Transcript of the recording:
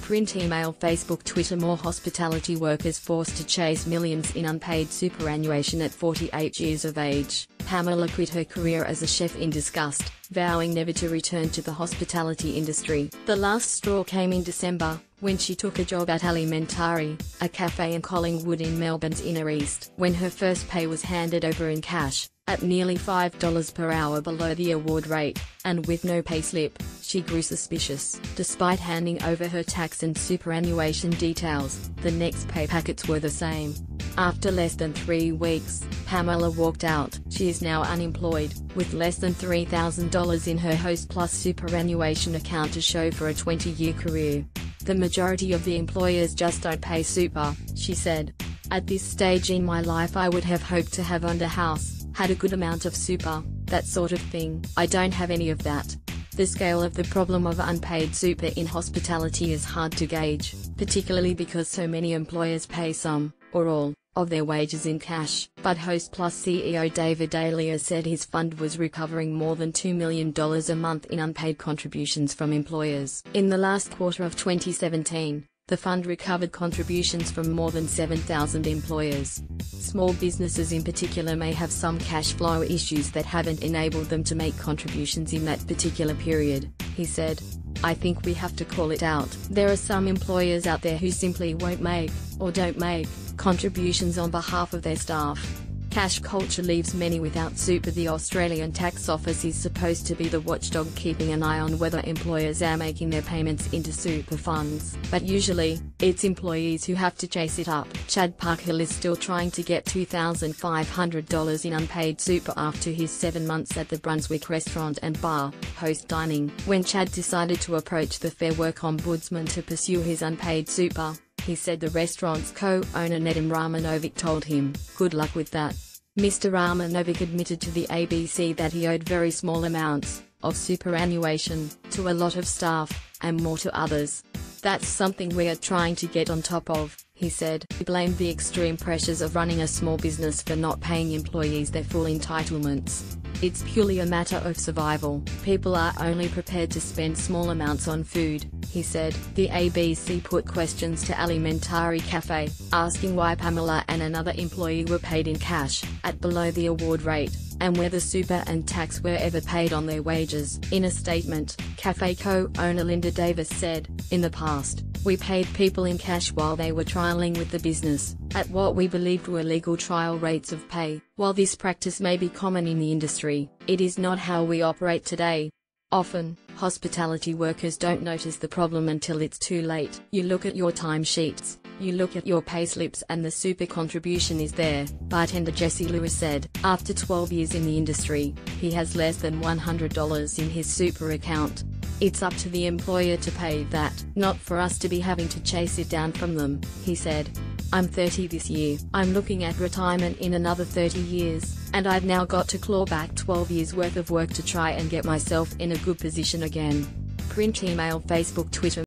Print, email, Facebook, Twitter. More hospitality workers forced to chase millions in unpaid superannuation at 48 years of age. Pamela quit her career as a chef in disgust, vowing never to return to the hospitality industry. The last straw came in December, when she took a job at Alimentari, a cafe in Collingwood in Melbourne's Inner East. When her first pay was handed over in cash, at nearly $5 per hour below the award rate, and with no payslip, she grew suspicious. Despite handing over her tax and superannuation details, the next pay packets were the same. After less than 3 weeks, Pamela walked out. She is now unemployed, with less than $3,000 in her Host Plus superannuation account to show for a 20-year career. The majority of the employers just don't pay super, she said. At this stage in my life I would have hoped to have owned a house, had a good amount of super, that sort of thing. I don't have any of that. The scale of the problem of unpaid super in hospitality is hard to gauge, particularly because so many employers pay some, or all, of their wages in cash. But Host Plus CEO David Dahlia said his fund was recovering more than $2 million a month in unpaid contributions from employers. In the last quarter of 2017, the fund recovered contributions from more than 7,000 employers. Small businesses in particular may have some cash flow issues that haven't enabled them to make contributions in that particular period, he said. I think we have to call it out. There are some employers out there who simply won't make, or don't make, contributions on behalf of their staff. Cash culture leaves many without super. The Australian Tax Office is supposed to be the watchdog keeping an eye on whether employers are making their payments into super funds, but usually, it's employees who have to chase it up. Chad Parkhill is still trying to get $2,500 in unpaid super after his 7 months at the Brunswick restaurant and bar, Host Dining. When Chad decided to approach the Fair Work Ombudsman to pursue his unpaid super, he said the restaurant's co-owner Nedim Ramanovic told him, "Good luck with that." Mr. Ramanovic admitted to the ABC that he owed very small amounts of superannuation to a lot of staff, and more to others. "That's something we are trying to get on top of," he said. He blamed the extreme pressures of running a small business for not paying employees their full entitlements. "It's purely a matter of survival. People are only prepared to spend small amounts on food," he said. The ABC put questions to Alimentari Cafe, asking why Pamela and another employee were paid in cash, at below the award rate, and whether super and tax were ever paid on their wages. In a statement, Cafe co-owner Linda Davis said, "In the past, we paid people in cash while they were trialling with the business, at what we believed were legal trial rates of pay. While this practice may be common in the industry, it is not how we operate today. Often, hospitality workers don't notice the problem until it's too late. You look at your timesheets, you look at your payslips and the super contribution is there," bartender Jesse Lewis said. After 12 years in the industry, he has less than $100 in his super account. "It's up to the employer to pay that, not for us to be having to chase it down from them," he said. "I'm 30 this year. I'm looking at retirement in another 30 years, and I've now got to claw back 12 years worth of work to try and get myself in a good position again." Print, email, Facebook, Twitter.